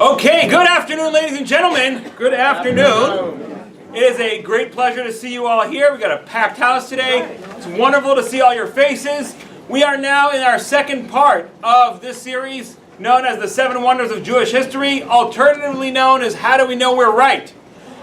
Okay, good afternoon, ladies and gentlemen. Good afternoon. It is a great pleasure to see you all here. We've got a packed house today. It's wonderful to see all your faces. We are now in our second part of this series known as the Seven Wonders of Jewish History, alternatively known as How Do We Know We're Right?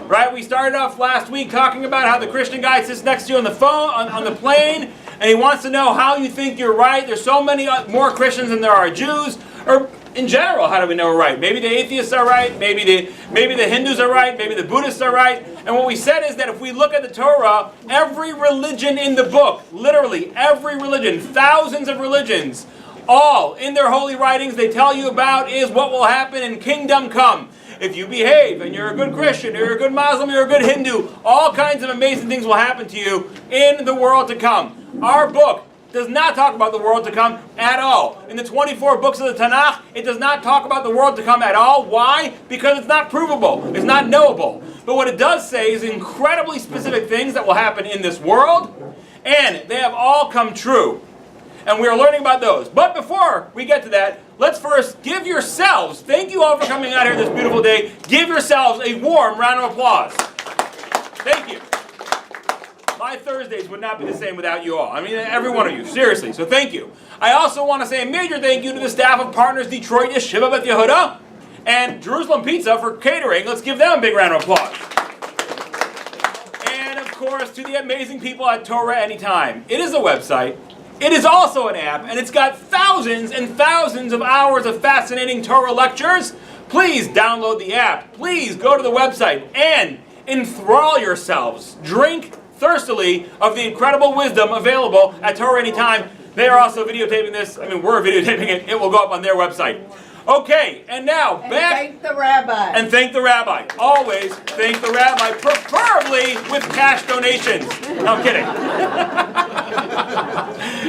Right? We started off last week talking about how the Christian guy sits next to you on the phone, on the plane, and he wants to know how you think you're right. There's so many more Christians than there are Jews. Or in general, how do we know we're right? Maybe the atheists are right, maybe the Hindus are right, maybe the Buddhists are right. And what we said is that if we look at the Torah, every religion in the book, literally every religion, thousands of religions, all in their holy writings they tell you about is what will happen in kingdom come. If you behave and you're a good Christian, you're a good Muslim, you're a good Hindu, all kinds of amazing things will happen to you in the world to come. Our book does not talk about the world to come at all. In the 24 books of the Tanakh, it does not talk about the world to come at all. Why? Because it's not provable. It's not knowable. But what it does say is incredibly specific things that will happen in this world, and they have all come true. And we are learning about those. But before we get to that, let's first give yourselves, thank you all for coming out here this beautiful day, give yourselves a warm round of applause. Thank you. My Thursdays would not be the same without you all. I mean, every one of you, seriously, so thank you. I also want to say a major thank you to the staff of Partners Detroit Yeshiva Beth Yehuda and Jerusalem Pizza for catering. Let's give them a big round of applause. And of course, to the amazing people at Torah Anytime. It is a website. It is also an app, and it's got thousands and thousands of hours of fascinating Torah lectures. Please download the app. Please go to the website and enthrall yourselves. Drink thirstily of the incredible wisdom available at Torah Anytime. They are also videotaping this. I mean, we're videotaping it. It will go up on their website. Okay, and now back. Thank the rabbi. And thank the rabbi. Always thank the rabbi, preferably with cash donations. No, I'm kidding.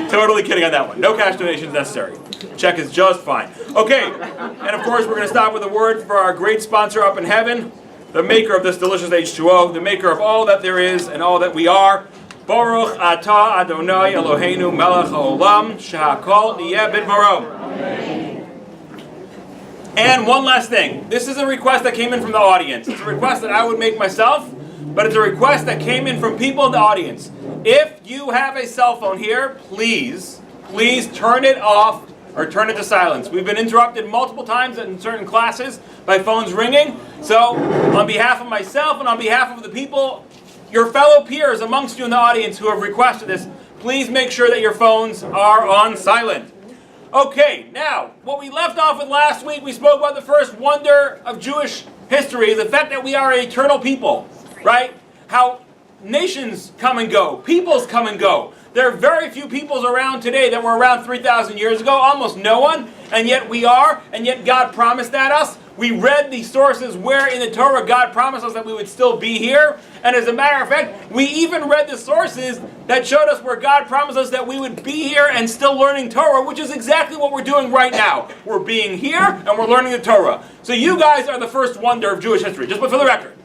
Totally kidding on that one. No cash donations necessary. Check is just fine. Okay, and of course we're going to stop with a word for our great sponsor up in heaven, the maker of this delicious H2O, the maker of all that there is and all that we are. Baruch atah Adonai Eloheinu melech haolam shehakol niyeh bidvaro. And one last thing. This is a request that came in from the audience. It's a request that I would make myself, but it's a request that came in from people in the audience. If you have a cell phone here, please turn it off or turn it to silence. We've been interrupted multiple times in certain classes by phones ringing. So, on behalf of myself and on behalf of the people, your fellow peers amongst you in the audience who have requested this, please make sure that your phones are on silent. Okay, now, what we left off with last week, we spoke about the first wonder of Jewish history, the fact that we are an eternal people, right? How nations come and go, peoples come and go. There are very few peoples around today that were around 3,000 years ago, almost no one, and yet we are, and yet God promised that us. We read the sources where in the Torah God promised us that we would still be here, and as a matter of fact, we even read the sources that showed us where God promised us that we would be here and still learning Torah, which is exactly what we're doing right now. We're being here, and we're learning the Torah. So you guys are the first wonder of Jewish history, just for the record.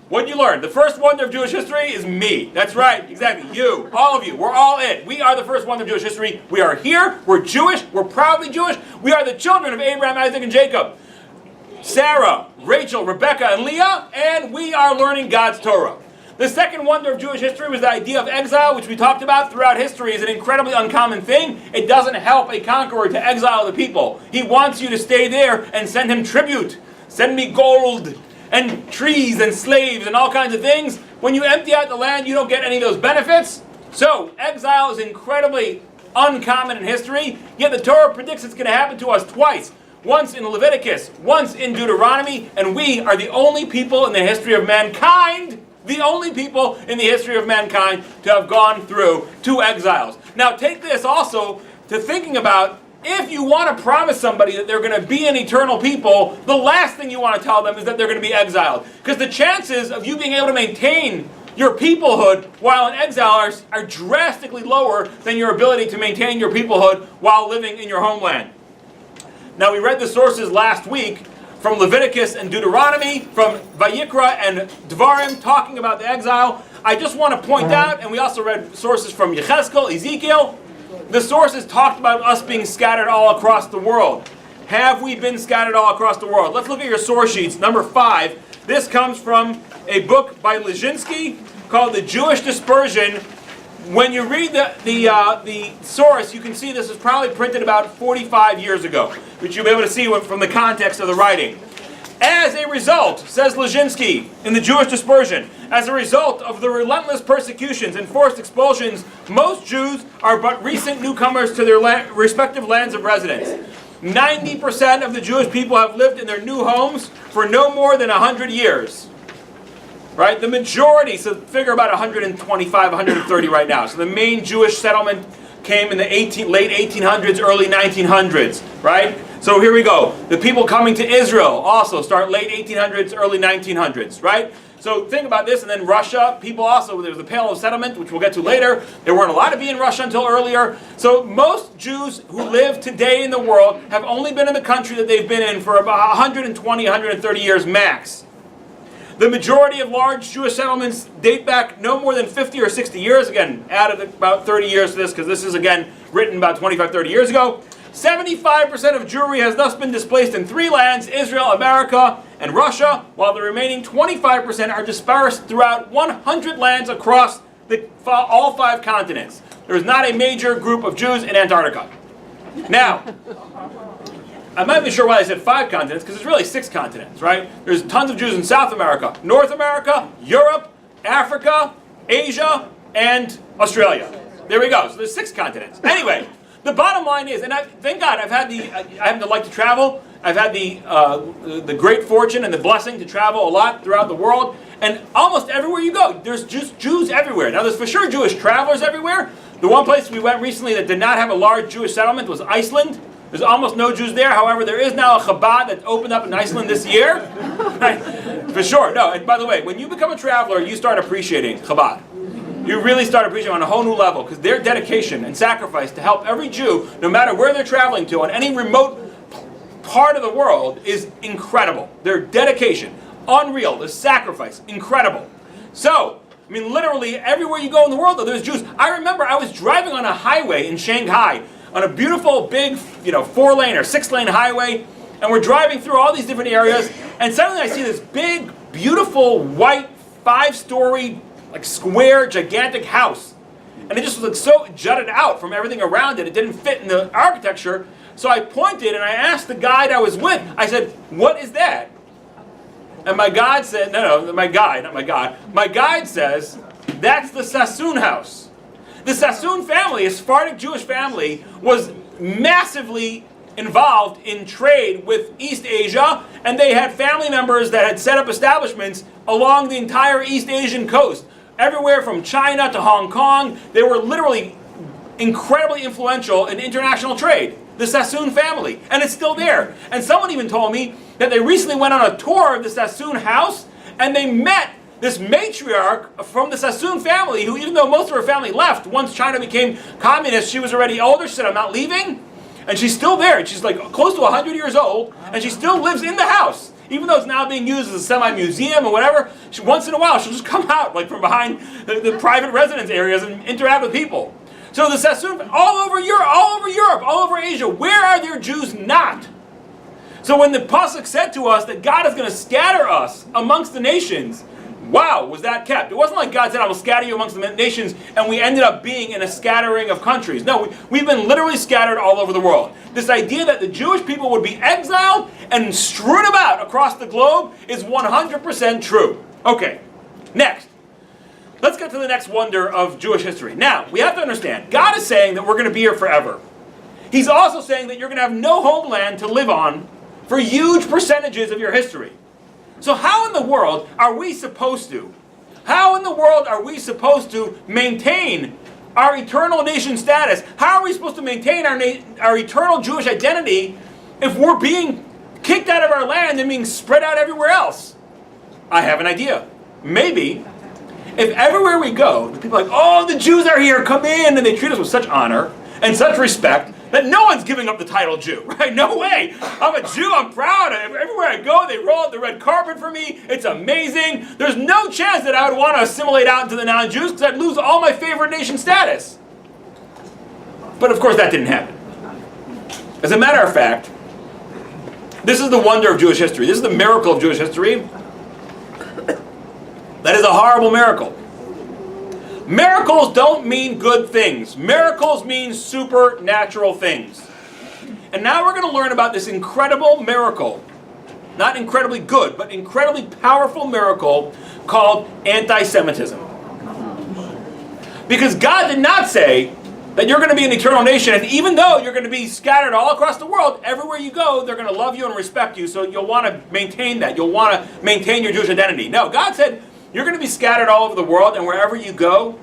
What did you learn? The first wonder of Jewish history is me. That's right, exactly. You, all of you, we're all it. We are the first wonder of Jewish history. We are here, we're Jewish, we're proudly Jewish. We are the children of Abraham, Isaac, and Jacob. Sarah, Rachel, Rebecca, and Leah, and we are learning God's Torah. The second wonder of Jewish history was the idea of exile, which we talked about throughout history is an incredibly uncommon thing. It doesn't help a conqueror to exile the people. He wants you to stay there and send him tribute. Send me gold and trees and slaves and all kinds of things. When you empty out the land, you don't get any of those benefits. So, exile is incredibly uncommon in history, yet the Torah predicts it's going to happen to us twice. Once in Leviticus, once in Deuteronomy, and we are the only people in the history of mankind, to have gone through two exiles. Now take this also to thinking about, if you want to promise somebody that they're going to be an eternal people, the last thing you want to tell them is that they're going to be exiled. Because the chances of you being able to maintain your peoplehood while in exile are drastically lower than your ability to maintain your peoplehood while living in your homeland. Now, we read the sources last week from Leviticus and Deuteronomy, from Vayikra and Dvarim, talking about the exile. I just want to point out, and we also read sources from Yechezkel, Ezekiel. The sources talked about us being scattered all across the world. have we been scattered all across the world? Let's look at your source sheets. Number 5. This comes from a book by Lejinsky called The Jewish Dispersion. When you read the source, you can see this was probably printed about 45 years ago, which you'll be able to see from the context of the writing. As a result, says Lejinsky in The Jewish Dispersion, as a result of the relentless persecutions and forced expulsions, most Jews are but recent newcomers to their respective lands of residence. 90% of the Jewish people have lived in their new homes for no more than 100 years. Right? The majority, so figure about 125, 130 right now. So the main Jewish settlement came in the late 1800s, early 1900s, right? So here we go. The people coming to Israel also start late 1800s, early 1900s, right? So think about this, and then Russia, people also, there was the Pale of Settlement, which we'll get to later. There weren't allowed to be in Russia until earlier. So most Jews who live today in the world have only been in the country that they've been in for about 120, 130 years max. The majority of large Jewish settlements date back no more than 50 or 60 years. Again, added about 30 years to this because this is, again, written about 25, 30 years ago. 75% of Jewry has thus been displaced in 3 lands, Israel, America, and Russia, while the remaining 25% are dispersed throughout 100 lands across all 5 continents. There is not a major group of Jews in Antarctica. Now, I'm not even sure why I said 5 continents, because it's really 6 continents, right? There's tons of Jews in South America, North America, Europe, Africa, Asia, and Australia. There we go. So there's 6 continents. Anyway, the bottom line is, and thank God I happen to like to travel. I've had the great fortune and the blessing to travel a lot throughout the world, and almost everywhere you go, there's just Jews everywhere. Now, there's for sure Jewish travelers everywhere. The one place we went recently that did not have a large Jewish settlement was Iceland. There's almost no Jews there. However, there is now a Chabad that opened up in Iceland this year. Right? For sure. No, and by the way, when you become a traveler, you start appreciating Chabad. You really start appreciating on a whole new level, because their dedication and sacrifice to help every Jew, no matter where they're traveling to, on any remote part of the world, is incredible. Their dedication, unreal. The sacrifice, incredible. So, I mean, literally everywhere you go in the world, though, there's Jews. I remember I was driving on a highway in Shanghai, on a beautiful big, 4-lane or 6-lane highway, and we're driving through all these different areas, and suddenly I see this big, beautiful, white, 5-story, square, gigantic house. And it just was so jutted out from everything around it. It didn't fit in the architecture. So I pointed and I asked the guide I was with, I said, "What is that?" And my guide said, my guide says, "That's the Sassoon house." The Sassoon family, a Sephardic Jewish family, was massively involved in trade with East Asia, and they had family members that had set up establishments along the entire East Asian coast. Everywhere from China to Hong Kong, they were literally incredibly influential in international trade. The Sassoon family, and it's still there. And someone even told me that they recently went on a tour of the Sassoon house, and they met this matriarch from the Sassoon family, who, even though most of her family left, once China became communist, she was already older. She said, "I'm not leaving." And she's still there. And she's close to 100 years old, and she still lives in the house. Even though it's now being used as a semi-museum or whatever, once in a while she'll just come out from behind the private residence areas and interact with people. So the Sassoon, all over Europe, all over Asia, where are there Jews not? So when the Pasuk said to us that God is going to scatter us amongst the nations, wow, was that kept. It wasn't like God said, "I will scatter you amongst the nations," and we ended up being in a scattering of countries. No, we've been literally scattered all over the world. This idea that the Jewish people would be exiled and strewn about across the globe is 100% true. Okay, next. Let's get to the next wonder of Jewish history. Now, we have to understand, God is saying that we're going to be here forever. He's also saying that you're going to have no homeland to live on for huge percentages of your history. So how in the world are we supposed to maintain our eternal nation status? How are we supposed to maintain our eternal Jewish identity if we're being kicked out of our land and being spread out everywhere else? I have an idea. Maybe, if everywhere we go, the people are like, "Oh, the Jews are here, come in," and they treat us with such honor and such respect, that no one's giving up the title Jew, right? No way. I'm a Jew, I'm proud. Everywhere I go, they roll out the red carpet for me. It's amazing. There's no chance that I would want to assimilate out into the non-Jews, because I'd lose all my favorite nation status. But of course that didn't happen. As a matter of fact, This is the wonder of Jewish history. This is the miracle of Jewish history. That is a horrible miracle. Miracles don't mean good things. Miracles mean supernatural things. And now we're going to learn about this incredible miracle. Not incredibly good, but incredibly powerful miracle called anti-Semitism. Because God did not say that you're going to be an eternal nation, and even though you're going to be scattered all across the world, everywhere you go, they're going to love you and respect you, so you'll want to maintain that. You'll want to maintain your Jewish identity. No, God said you're going to be scattered all over the world, and wherever you go,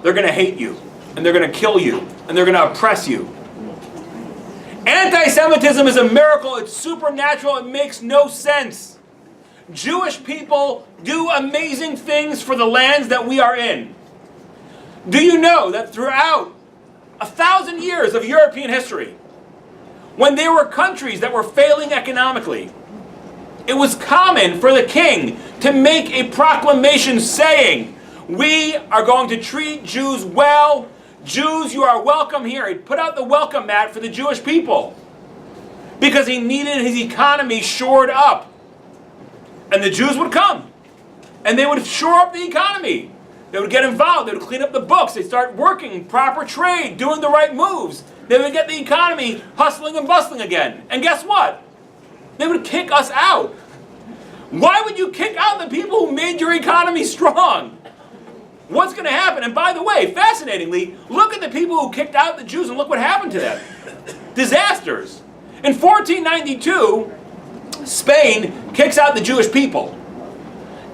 they're going to hate you, and they're going to kill you, and they're going to oppress you. Anti-Semitism is a miracle. It's supernatural. It makes no sense. Jewish people do amazing things for the lands that we are in. Do you know that throughout 1,000 years of European history, when there were countries that were failing economically, it was common for the king to make a proclamation saying, "We are going to treat Jews well. Jews, you are welcome here." He'd put out the welcome mat for the Jewish people because he needed his economy shored up. And the Jews would come, and they would shore up the economy. They would get involved. They would clean up the books. They'd start working, proper trade, doing the right moves. They would get the economy hustling and bustling again. And guess what? They would kick us out. Why would you kick out the people who made your economy strong? What's going to happen? And by the way, fascinatingly, look at the people who kicked out the Jews and look what happened to them. Disasters. In 1492, Spain kicks out the Jewish people.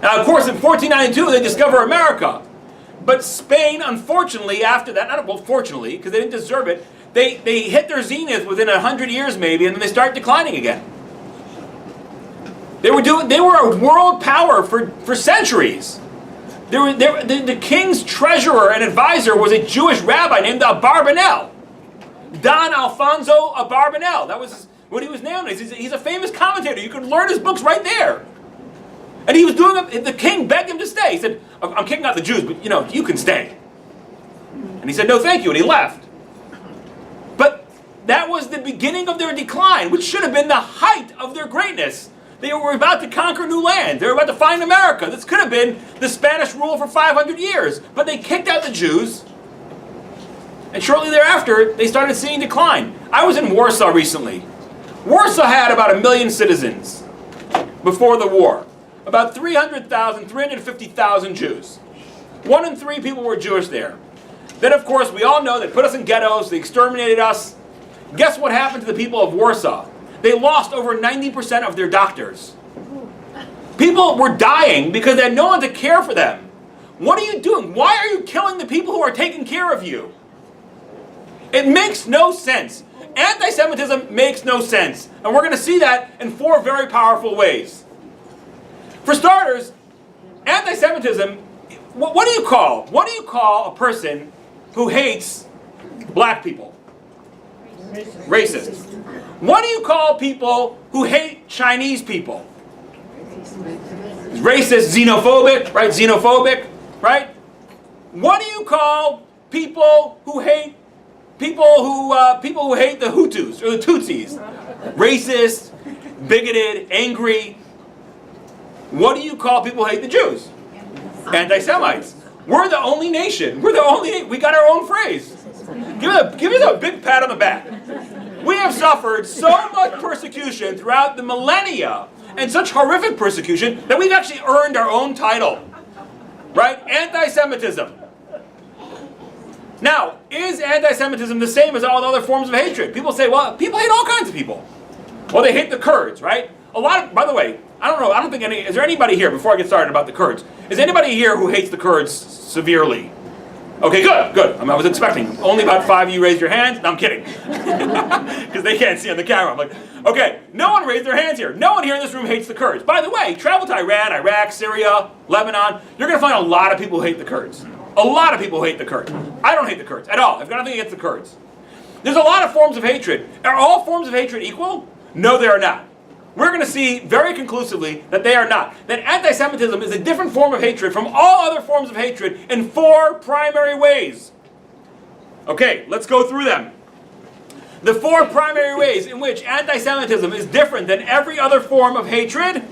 Now, of course, in 1492, they discover America. But Spain, unfortunately, after that, fortunately, because they didn't deserve it, they hit their zenith within 100 years maybe, and then they start declining again. They were a world power for centuries. The king's treasurer and advisor was a Jewish rabbi named Abarbanel. Don Alfonso Abarbanel. That was what he was named as. He's a famous commentator. You could learn his books right there. And he was doing it. The king begged him to stay. He said, "I'm kicking out the Jews, but you can stay." And he said, "No, thank you," and he left. But that was the beginning of their decline, which should have been the height of their greatness. They were about to conquer new land. They were about to find America. This could have been the Spanish rule for 500 years. But they kicked out the Jews. And shortly thereafter, they started seeing decline. I was in Warsaw recently. Warsaw had about 1 million citizens before the war. About 300,000, 350,000 Jews. 1 in 3 people were Jewish there. Then, of course, we all know they put us in ghettos. They exterminated us. Guess what happened to the people of Warsaw? They lost over 90% of their doctors. People were dying because they had no one to care for them. What are you doing? Why are you killing the people who are taking care of you? It makes no sense. Anti-Semitism makes no sense. And we're going to see that in 4 very powerful ways. For starters, anti-Semitism, what do you call a person who hates black people? Racist. What do you call people who hate Chinese people? Racist, xenophobic, right? Xenophobic, right? What do you call people who hate people who hate the Hutus or the Tutsis? Racist, bigoted, angry. What do you call people who hate the Jews? Anti-Semites. We're the only nation. We got our own phrase. Give us a big pat on the back. We have suffered so much persecution throughout the millennia, and such horrific persecution, that we've actually earned our own title. Right? Anti-Semitism. Now, is anti-Semitism the same as all the other forms of hatred? People say, well, people hate all kinds of people. Well, they hate the Kurds, right? By the way, I don't think is there anybody here, before I get started about the Kurds, is anybody here who hates the Kurds severely? Okay, good. I was expecting only about 5 of you raised your hands. No, I'm kidding. Because they can't see on the camera. I'm like, okay, no one raised their hands here. No one here in this room hates the Kurds. By the way, travel to Iran, Iraq, Syria, Lebanon, you're going to find a lot of people who hate the Kurds. A lot of people hate the Kurds. I don't hate the Kurds at all. I've got nothing against the Kurds. There's a lot of forms of hatred. Are all forms of hatred equal? No, they are not. We're going to see very conclusively that they are not. That anti-Semitism is a different form of hatred from all other forms of hatred in 4 primary ways. Okay, let's go through them. The 4 primary ways in which anti-Semitism is different than every other form of hatred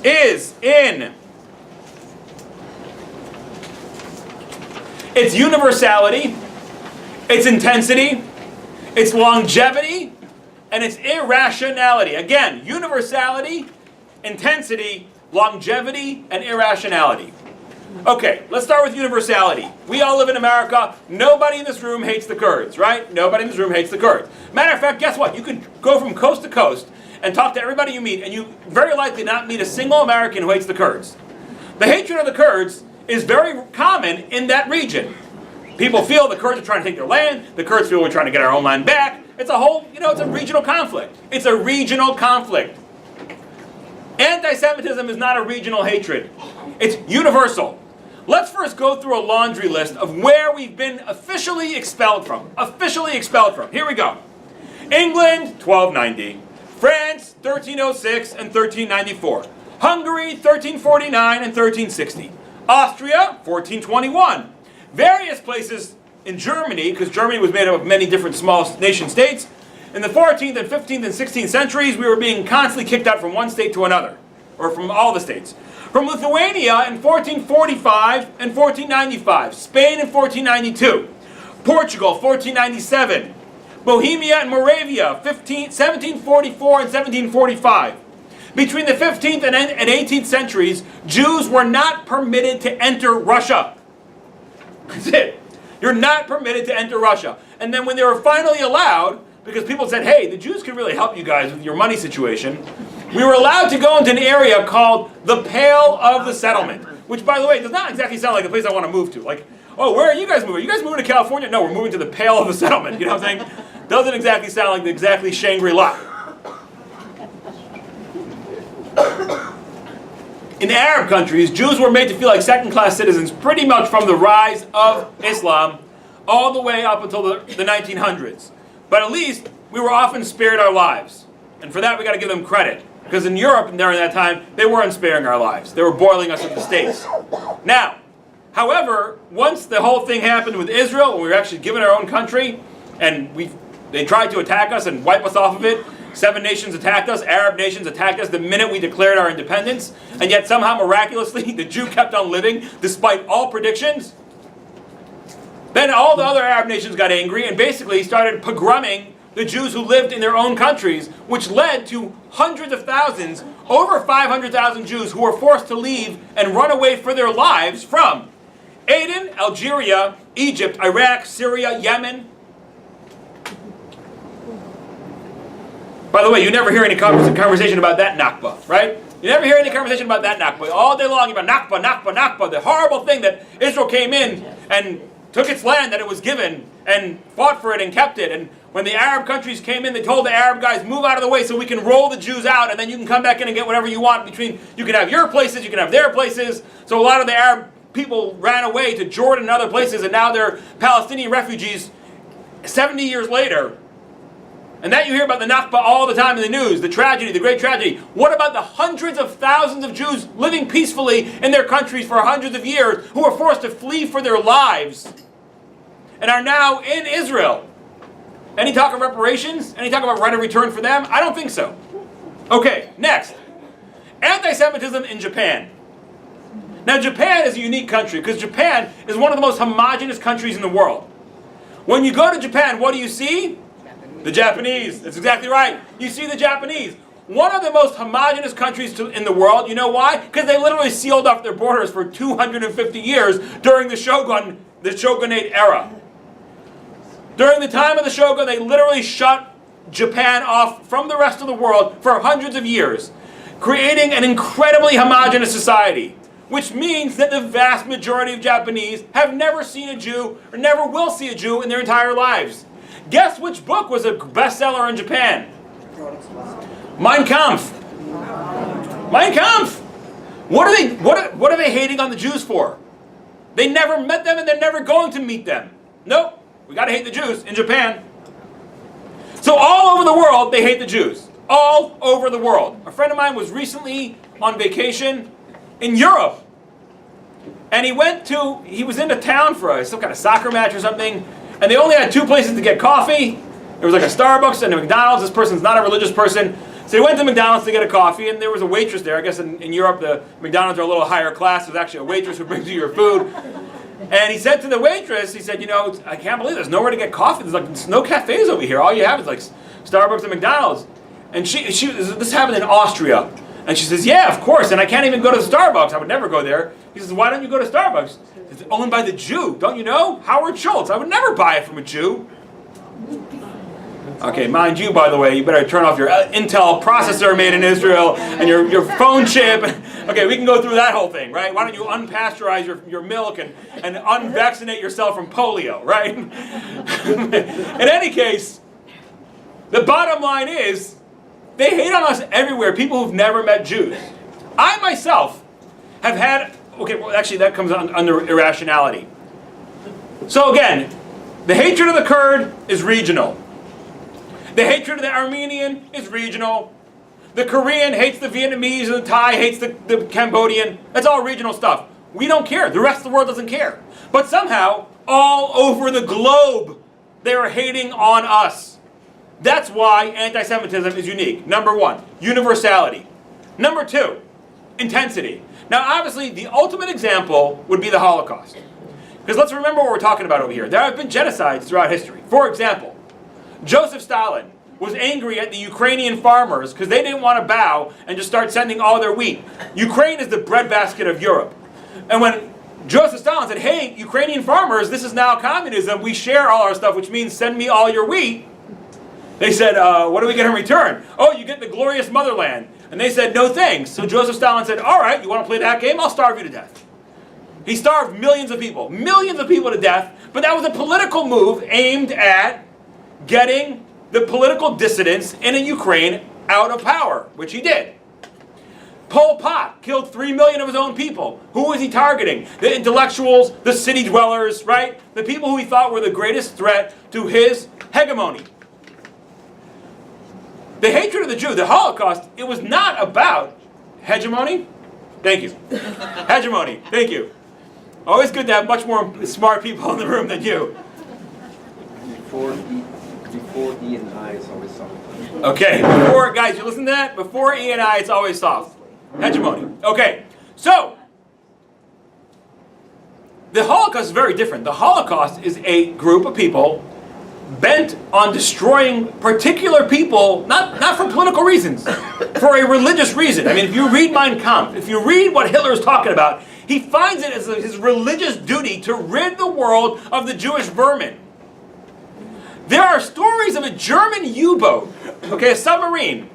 is in its universality, its intensity, its longevity, and its irrationality. Again, universality, intensity, longevity, and irrationality. Okay, let's start with universality. We all live in America. Nobody in this room hates the Kurds, right? Nobody in this room hates the Kurds. Matter of fact, guess what? You could go from coast to coast and talk to everybody you meet, and you very likely not meet a single American who hates the Kurds. The hatred of the Kurds is very common in that region. People feel the Kurds are trying to take their land. The Kurds feel we're trying to get our own land back. It's a whole, it's a regional conflict. It's a regional conflict. Anti-Semitism is not a regional hatred. It's universal. Let's first go through a laundry list of where we've been officially expelled from. Officially expelled from. Here we go. England, 1290. France, 1306 and 1394. Hungary, 1349 and 1360. Austria, 1421. Various places in Germany, because Germany was made up of many different small nation states. In the 14th and 15th and 16th centuries, we were being constantly kicked out from one state to another, or from all the states. From Lithuania in 1445 and 1495, Spain in 1492, Portugal 1497, Bohemia and Moravia 1744 and 1745. Between the 15th and 18th centuries, Jews were not permitted to enter Russia. That's it. You're not permitted to enter Russia. And then when they were finally allowed, because people said, hey, the Jews can really help you guys with your money situation, we were allowed to go into an area called the Pale of the Settlement, which, by the way, does not exactly sound like the place I want to move to. Like, oh, where are you guys moving? Are you guys moving to California? No, we're moving to the Pale of the Settlement. You know what I'm saying? Doesn't exactly sound like exactly Shangri-La. In Arab countries, Jews were made to feel like second-class citizens pretty much from the rise of Islam all the way up until the 1900s. But at least we were often spared our lives. And for that, we got to give them credit. Because in Europe, during that time, they weren't sparing our lives. They were boiling us at the stakes. Now, however, once the whole thing happened with Israel, when we were actually given our own country, and they tried to attack us and wipe us off of it, 7 nations attacked us, Arab nations attacked us the minute we declared our independence, and yet somehow miraculously the Jew kept on living despite all predictions. Then all the other Arab nations got angry and basically started pogroming the Jews who lived in their own countries, which led to hundreds of thousands, over 500,000 Jews who were forced to leave and run away for their lives from Aden, Algeria, Egypt, Iraq, Syria, Yemen. By the way, you never hear any conversation about that Nakba, right? You never hear any conversation about that Nakba. All day long about Nakba, Nakba, Nakba, the horrible thing that Israel came in and took its land that it was given and fought for it and kept it. And when the Arab countries came in, they told the Arab guys, move out of the way so we can roll the Jews out, and then you can come back in and get whatever you want between, you can have your places, you can have their places. So a lot of the Arab people ran away to Jordan and other places, and now they're Palestinian refugees 70 years later. And that you hear about the Nakba all the time in the news, the tragedy, the great tragedy. What about the hundreds of thousands of Jews living peacefully in their countries for hundreds of years who were forced to flee for their lives and are now in Israel? Any talk of reparations? Any talk about right of return for them? I don't think so. Okay, next. Anti-Semitism in Japan. Now, Japan is a unique country because Japan is one of the most homogenous countries in the world. When you go to Japan, what do you see? The Japanese. That's exactly right. You see the Japanese. One of the most homogenous countries in the world. You know why? Because they literally sealed off their borders for 250 years during the shogunate era. During the time of the shogun, they literally shut Japan off from the rest of the world for hundreds of years, creating an incredibly homogenous society, which means that the vast majority of Japanese have never seen a Jew or never will see a Jew in their entire lives. Guess which book was a bestseller in Japan? Mein Kampf. Mein Kampf. What are they hating on the Jews for? They never met them and they're never going to meet them. Nope. We got to hate the Jews in Japan. So all over the world, they hate the Jews. All over the world. A friend of mine was recently on vacation in Europe. And he was in a town for some kind of soccer match or something. And they only had 2 places to get coffee. There was like a Starbucks and a McDonald's. This person's not a religious person. So he went to McDonald's to get a coffee, and there was a waitress there. I guess in Europe, the McDonald's are a little higher class. There's actually a waitress who brings you your food. And he said to the waitress, he said, you know, I can't believe there's nowhere to get coffee. There's no cafes over here. All you have is like Starbucks and McDonald's. And this happened in Austria. And she says, yeah, of course, and I can't even go to Starbucks. I would never go there. He says, why don't you go to Starbucks? It's owned by the Jew. Don't you know? Howard Schultz. I would never buy it from a Jew. Okay, mind you, by the way, you better turn off your Intel processor made in Israel and your phone chip. Okay, we can go through that whole thing, right? Why don't you unpasteurize your milk and unvaccinate yourself from polio, right? In any case, the bottom line is, they hate on us everywhere, people who've never met Jews. I myself have had, okay, well actually that comes under irrationality. So again, the hatred of the Kurd is regional. The hatred of the Armenian is regional. The Korean hates the Vietnamese, and the Thai hates the Cambodian. That's all regional stuff. We don't care. The rest of the world doesn't care. But somehow, all over the globe, they are hating on us. That's why anti-Semitism is unique. Number one, universality. Number two, intensity. Now obviously, the ultimate example would be the Holocaust. Because let's remember what we're talking about over here. There have been genocides throughout history. For example, Joseph Stalin was angry at the Ukrainian farmers because they didn't want to bow and just start sending all their wheat. Ukraine is the breadbasket of Europe. And when Joseph Stalin said, hey, Ukrainian farmers, this is now communism, we share all our stuff, which means send me all your wheat. They said, what do we get in return? Oh, you get the glorious motherland. And they said, no thanks. So Joseph Stalin said, all right, you want to play that game? I'll starve you to death. He starved millions of people to death, but that was a political move aimed at getting the political dissidents in Ukraine out of power, which he did. Pol Pot killed 3 million of his own people. Who was he targeting? The intellectuals, the city dwellers, right? The people who he thought were the greatest threat to his hegemony. The hatred of the Jew, the Holocaust, it was not about hegemony. Thank you. Hegemony. Thank you. Always good to have much more smart people in the room than you. Before E and I, it's always soft. Okay, guys, you listen to that? Before E and I, it's always soft. Hegemony. Okay, so, the Holocaust is very different. The Holocaust is a group of people bent on destroying particular people, not for political reasons, for a religious reason. I mean, if you read Mein Kampf, if you read what Hitler is talking about, he finds it as his religious duty to rid the world of the Jewish vermin. There are stories of a German U-boat, okay, a submarine.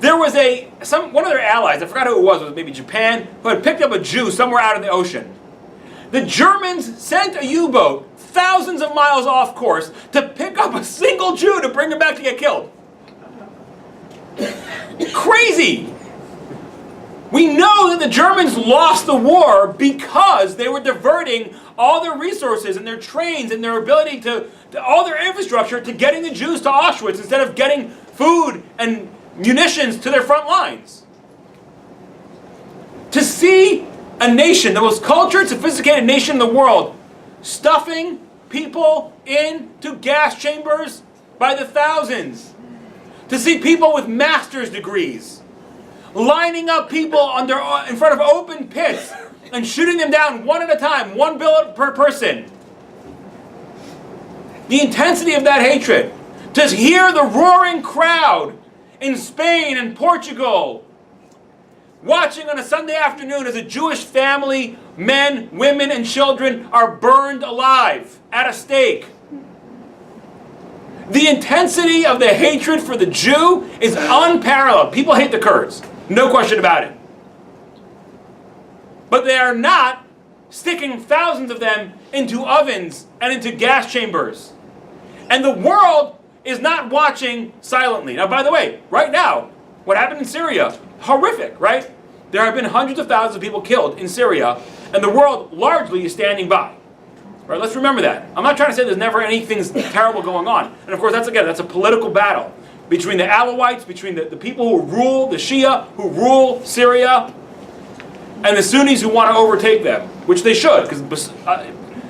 There was one of their allies, I forgot who it was maybe Japan, who had picked up a Jew somewhere out in the ocean. The Germans sent a U-boat thousands of miles off course to pick up a single Jew to bring him back to get killed. Crazy! We know that the Germans lost the war because they were diverting all their resources and their trains and their ability to all their infrastructure to getting the Jews to Auschwitz instead of getting food and munitions to their front lines. To see a nation, the most cultured, sophisticated nation in the world, stuffing people into gas chambers by the thousands. To see people with master's degrees lining up people in front of open pits and shooting them down one at a time, one bullet per person. The intensity of that hatred. To hear the roaring crowd in Spain and Portugal watching on a Sunday afternoon as a Jewish family, men, women, and children are burned alive at a stake. The intensity of the hatred for the Jew is unparalleled. People hate the Kurds, no question about it. But they are not sticking thousands of them into ovens and into gas chambers. And the world is not watching silently. Now, by the way, right now, what happened in Syria, horrific, right? There have been hundreds of thousands of people killed in Syria, and the world largely is standing by. Right? Let's remember that. I'm not trying to say there's never anything terrible going on. And of course, that's a political battle between the Alawites, between the people who rule, the Shia, who rule Syria, and the Sunnis who want to overtake them, which they should, because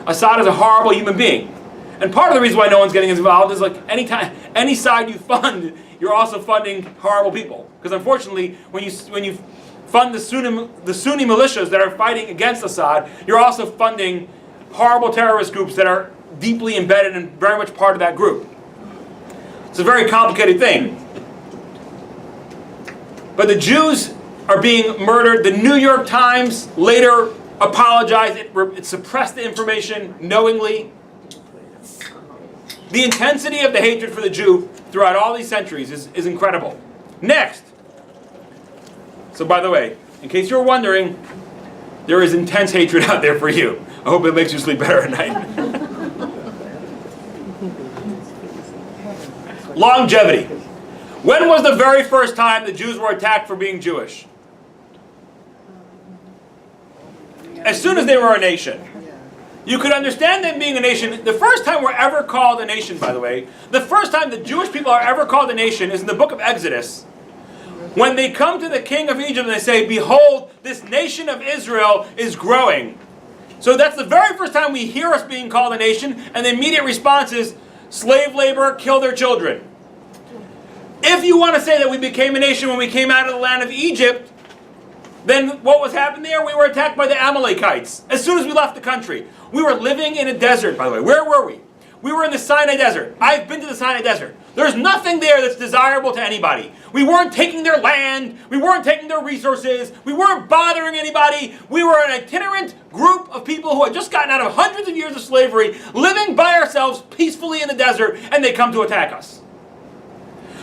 Assad is a horrible human being. And part of the reason why no one's getting involved is like any side you fund, you're also funding horrible people. Because unfortunately, when you fund the Sunni militias that are fighting against Assad, you're also funding horrible terrorist groups that are deeply embedded and very much part of that group. It's a very complicated thing. But the Jews are being murdered. The New York Times later apologized. It suppressed the information knowingly. The intensity of the hatred for the Jew throughout all these centuries is incredible. Next. So by the way, in case you're wondering, there is intense hatred out there for you. I hope it makes you sleep better at night. Longevity. When was the very first time the Jews were attacked for being Jewish? As soon as they were a nation. You could understand them being a nation. The first time we're ever called a nation, by the way, the first time the Jewish people are ever called a nation is in the book of Exodus. When they come to the king of Egypt and they say, behold, this nation of Israel is growing. So that's the very first time we hear us being called a nation, and the immediate response is, slave labor, kill their children. If you want to say that we became a nation when we came out of the land of Egypt, then what was happening there? We were attacked by the Amalekites as soon as we left the country. We were living in a desert, by the way. Where were we? We were in the Sinai Desert. I've been to the Sinai Desert. There's nothing there that's desirable to anybody. We weren't taking their land. We weren't taking their resources. We weren't bothering anybody. We were an itinerant group of people who had just gotten out of hundreds of years of slavery, living by ourselves peacefully in the desert, and they come to attack us.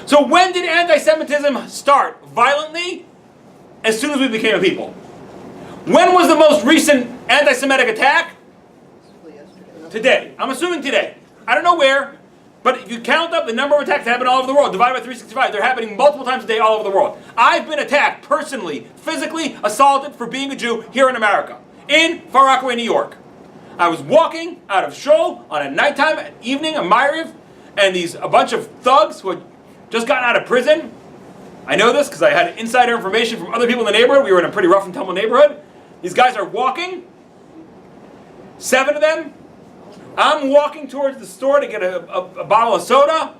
So when did anti-Semitism start? Violently? As soon as we became a people. When was the most recent anti-Semitic attack? Today. I'm assuming today. I don't know where, but if you count up the number of attacks that happen all over the world, divided by 365, they're happening multiple times a day all over the world. I've been attacked personally, physically assaulted for being a Jew here in America, in Far Rockaway, New York. I was walking out of shul on a nighttime evening, a Ma'ariv, and a bunch of thugs who had just gotten out of prison. I know this because I had insider information from other people in the neighborhood. We were in a pretty rough and tumble neighborhood. These guys are walking. 7 of them. I'm walking towards the store to get a bottle of soda.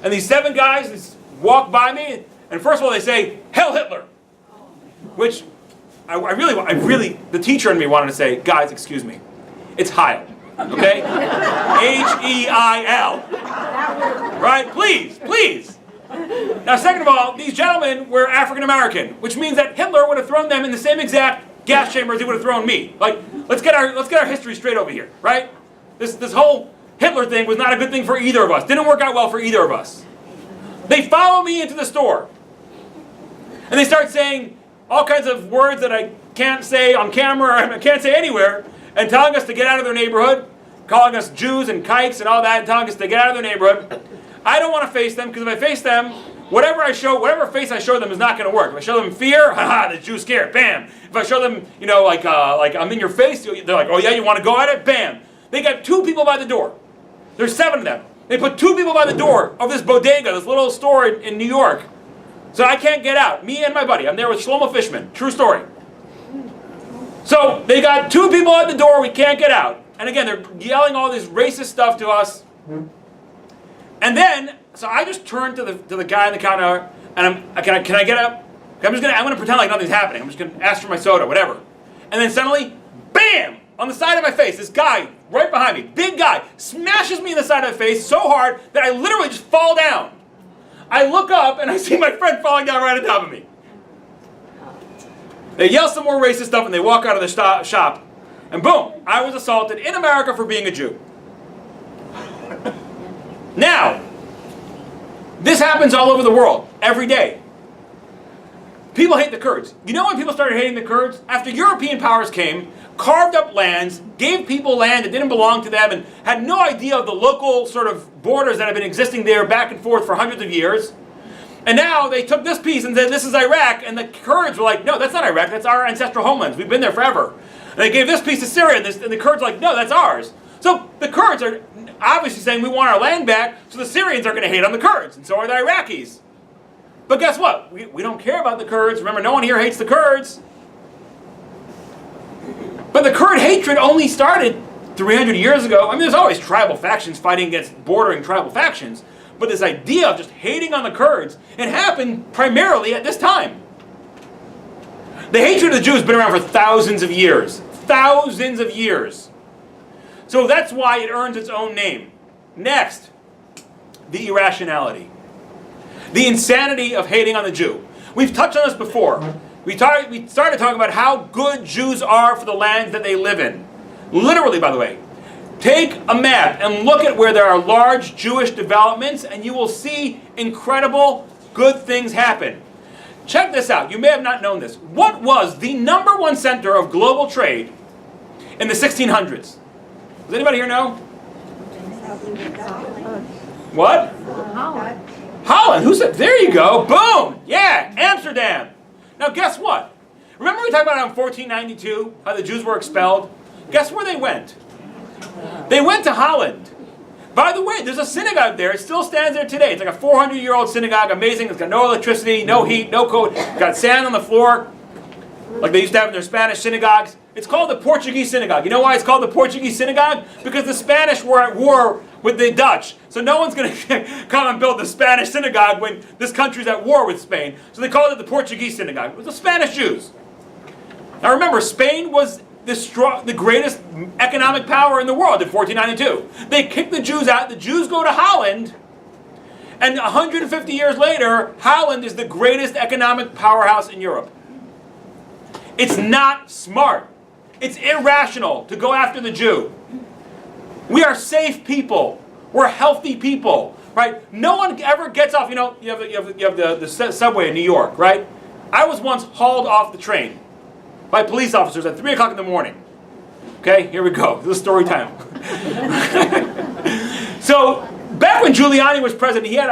And these 7 guys walk by me. And first of all, they say, "Hail Hitler!" Which I really, the teacher in me wanted to say, guys, excuse me. It's Heil. Okay? H-E-I-L. Right? Please, please. Now, second of all, these gentlemen were African American, which means that Hitler would have thrown them in the same exact gas chamber as he would have thrown me. Like, let's get our history straight over here, right? This whole Hitler thing was not a good thing for either of us. Didn't work out well for either of us. They follow me into the store, and they start saying all kinds of words that I can't say on camera or I can't say anywhere, and telling us to get out of their neighborhood, calling us Jews and kikes and all that, and telling us to get out of their neighborhood. I don't want to face them, because if I face them, whatever face I show them is not going to work. If I show them fear, haha, the Jew's scared, bam. If I show them, like I'm in your face, they're like, oh yeah, you want to go at it? Bam. They got 2 people by the door. There's 7 of them. They put 2 people by the door of this bodega, this little store in New York. So I can't get out. Me and my buddy. I'm there with Shlomo Fishman. True story. So they got 2 people at the door. We can't get out. And again, they're yelling all this racist stuff to us. And then, so I just turned to the guy in the counter, and can I get up? I'm gonna pretend like nothing's happening. I'm just gonna ask for my soda, whatever. And then suddenly, bam! On the side of my face, this guy right behind me, big guy, smashes me in the side of the face so hard that I literally just fall down. I look up and I see my friend falling down right on top of me. They yell some more racist stuff and they walk out of the shop. And boom, I was assaulted in America for being a Jew. Now, this happens all over the world, every day. People hate the Kurds. You know when people started hating the Kurds? After European powers came, carved up lands, gave people land that didn't belong to them, and had no idea of the local sort of borders that have been existing there back and forth for hundreds of years. And now they took this piece and said, this is Iraq, and the Kurds were like, no, that's not Iraq, that's our ancestral homelands. We've been there forever. And they gave this piece to Syria, and the Kurds are like, no, that's ours. So the Kurds are obviously saying we want our land back, so the Syrians are going to hate on the Kurds, and so are the Iraqis. But guess what? We don't care about the Kurds. Remember, no one here hates the Kurds. But the Kurd hatred only started 300 years ago, I mean, there's always tribal factions fighting against bordering tribal factions, but this idea of just hating on the Kurds, it happened primarily at this time. The hatred of the Jews has been around for thousands of years. Thousands of years. So that's why it earns its own name. Next, the irrationality. The insanity of hating on the Jew. We've touched on this before. We started talking about how good Jews are for the lands that they live in. Literally, by the way. Take a map and look at where there are large Jewish developments, and you will see incredible good things happen. Check this out. You may have not known this. What was the #1 center of global trade in the 1600s? Does anybody here know? What? Holland. Holland. Who said? There you go. Boom. Yeah, Amsterdam. Now guess what? Remember we talked about in 1492 how the Jews were expelled? Guess where they went? They went to Holland. By the way, there's a synagogue there. It still stands there today. It's like a 400-year-old synagogue. Amazing. It's got no electricity, no heat, no cold. It's got sand on the floor, like they used to have in their Spanish synagogues. It's called the Portuguese synagogue. You know why it's called the Portuguese synagogue? Because the Spanish were at war with the Dutch. So no one's going to come and build the Spanish synagogue when this country's at war with Spain. So they called it the Portuguese synagogue. It was the Spanish Jews. Now remember, Spain was the greatest economic power in the world in 1492. They kick the Jews out. The Jews go to Holland. And 150 years later, Holland is the greatest economic powerhouse in Europe. It's not smart. It's irrational to go after the Jew. We are safe people. We're healthy people, right? No one ever gets off. You know, you have the subway in New York, right? I was once hauled off the train by police officers at 3 o'clock in the morning. Okay, here we go. This is story time. So back when Giuliani was president, he had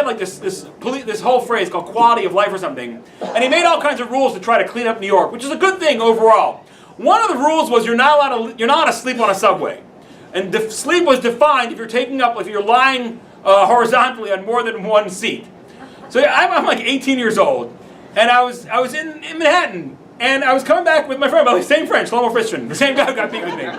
like this whole phrase called quality of life or something, and he made all kinds of rules to try to clean up New York, which is a good thing overall. One of the rules was you're not allowed to sleep on a subway, and sleep was defined if you're lying horizontally on more than one seat. So I'm like 18 years old, and I was in Manhattan. And I was coming back with my friend, the same friend, Shlomo Frischman, the same guy who got beat with me. By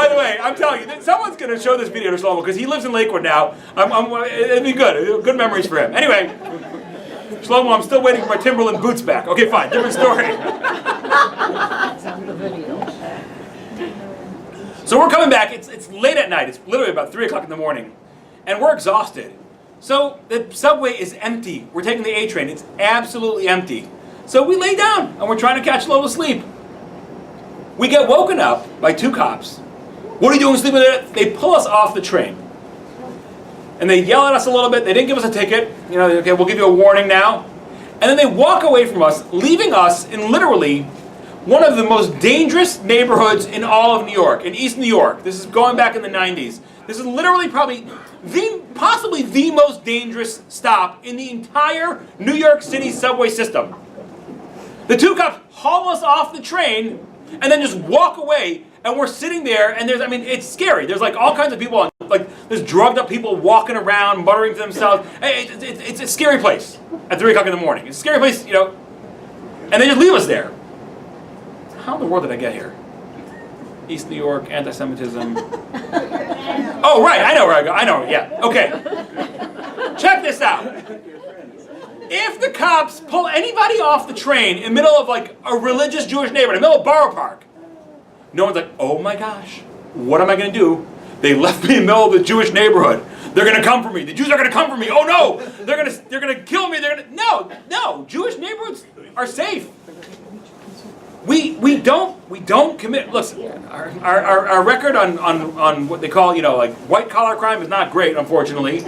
the way, I'm telling you, someone's going to show this video to Shlomo because he lives in Lakewood now. It'd be good. Good memories for him. Anyway, Shlomo, I'm still waiting for my Timberland boots back. Okay, fine. Different story. So we're coming back. It's late at night. It's literally about 3 o'clock in the morning. And we're exhausted. So the subway is empty. We're taking the A train. It's absolutely empty. So we lay down and we're trying to catch a little sleep. We get woken up by 2 cops. What are you doing sleeping there? They pull us off the train. And they yell at us a little bit. They didn't give us a ticket. You know, okay, we'll give you a warning now. And then they walk away from us, leaving us in literally one of the most dangerous neighborhoods in all of New York, in East New York. This is going back in the 90s. This is literally probably possibly the most dangerous stop in the entire New York City subway system. The 2 cops haul us off the train and then just walk away, and we're sitting there, and it's scary. There's like all kinds of people, like there's drugged up people walking around, muttering to themselves. It's a scary place at 3 o'clock in the morning. It's a scary place, you know, and they just leave us there. How in the world did I get here? East New York, anti-Semitism. Oh, right, I know where I go. I know, yeah. Okay. Check this out. If the cops pull anybody off the train in the middle of like a religious Jewish neighborhood, in the middle of Borough Park, no one's like, oh my gosh, what am I going to do? They left me in the middle of the Jewish neighborhood. They're going to come for me. The Jews are going to come for me. Oh no, they're going to kill me. No, Jewish neighborhoods are safe. We don't commit. Listen, our record on what they call, you know, like white collar crime is not great, unfortunately.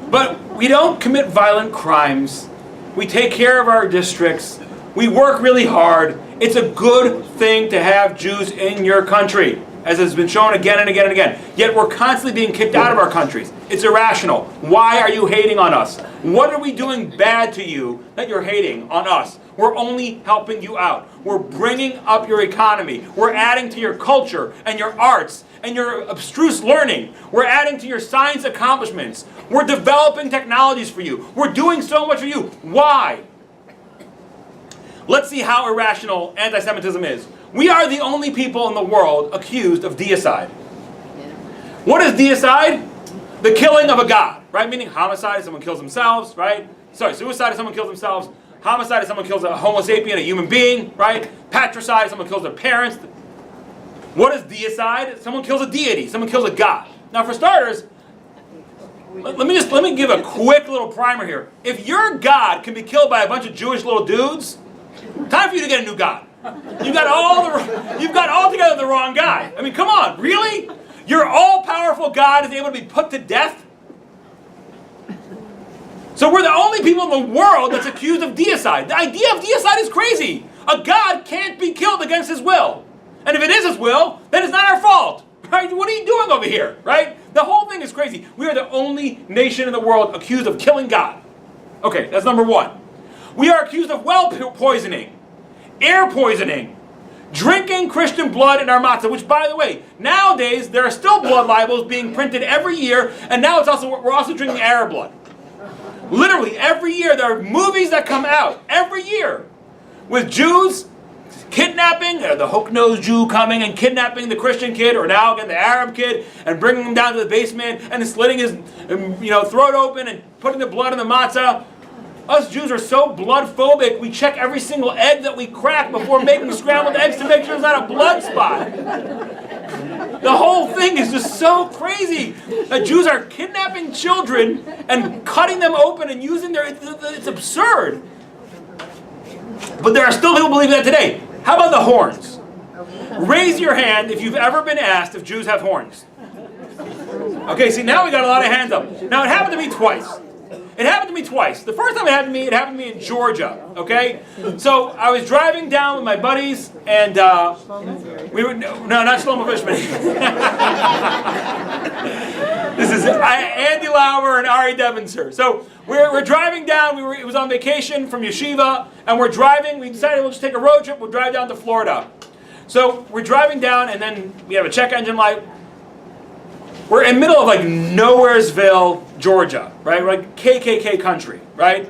But we don't commit violent crimes. We take care of our districts. We work really hard. It's a good thing to have Jews in your country, as has been shown again and again and again. Yet we're constantly being kicked out of our countries. It's irrational. Why are you hating on us? What are we doing bad to you that you're hating on us? We're only helping you out. We're bringing up your economy. We're adding to your culture and your arts and your abstruse learning. We're adding to your science accomplishments. We're developing technologies for you. We're doing so much for you. Why? Let's see how irrational anti-Semitism is. We are the only people in the world accused of deicide. What is deicide? The killing of a god, right? Meaning homicide is someone kills themselves, right? Sorry, suicide is someone kills themselves. Homicide is someone kills a homo sapien, a human being, right? Patricide is someone kills their parents. What is deicide? Someone kills a deity. Someone kills a god. Now, for starters, let me give a quick little primer here. If your god can be killed by a bunch of Jewish little dudes, time for you to get a new god. You've got altogether the wrong guy. I mean, come on, really? Your all-powerful God is able to be put to death? So we're the only people in the world that's accused of deicide. The idea of deicide is crazy. A God can't be killed against his will. And if it is his will, then it's not our fault. Right? What are you doing over here? Right? The whole thing is crazy. We are the only nation in the world accused of killing God. Okay, that's number one. We are accused of well poisoning, air poisoning, drinking Christian blood in our matzah, which, by the way, nowadays there are still blood libels being printed every year, and now we're also drinking Arab blood. Literally, every year there are movies that come out, every year, with Jews kidnapping, the hook-nosed Jew coming and kidnapping the Christian kid, or now again the Arab kid, and bringing him down to the basement and slitting his throat open and putting the blood in the matzah. Us Jews are so blood-phobic, we check every single egg that we crack before making scrambled eggs to make sure there's not a blood spot. The whole thing is just so crazy that Jews are kidnapping children and cutting them open and using it's absurd. But there are still people believing that today. How about the horns? Raise your hand if you've ever been asked if Jews have horns. Okay, see, now we got a lot of hands up. Now, it happened to me twice. It happened to me twice. The first time it happened to me in Georgia, okay? So I was driving down with my buddies, and we were, no, not Shlomo Fishman. This is Andy Lauer and Ari Devenser. So we're driving down, it was on vacation from yeshiva, and we're driving, we decided we'll just take a road trip, we'll drive down to Florida. So we're driving down, and then we have a check engine light. We're in the middle of like Nowheresville, Georgia, right? We're like KKK country, right?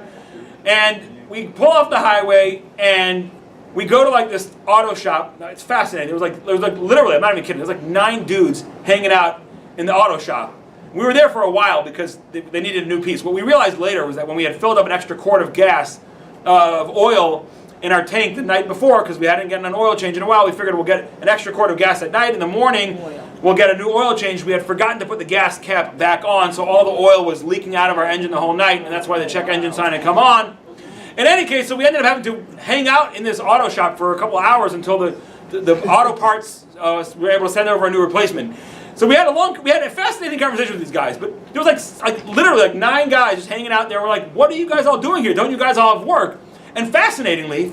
And we pull off the highway and we go to like this auto shop. It's fascinating. There was like literally, I'm not even kidding, there was like 9 dudes hanging out in the auto shop. We were there for a while because they needed a new piece. What we realized later was that when we had filled up an extra quart of gas, of oil in our tank the night before, because we hadn't gotten an oil change in a while, we figured we'll get an extra quart of gas at night. In the morning, we'll get a new oil change. We had forgotten to put the gas cap back on, so all the oil was leaking out of our engine the whole night, and that's why the check engine sign had come on. In any case, so we ended up having to hang out in this auto shop for a couple of hours until the auto parts were able to send over a new replacement. So we had a fascinating conversation with these guys, but there was like literally 9 guys just hanging out there. We're like, what are you guys all doing here? Don't you guys all have work? And fascinatingly,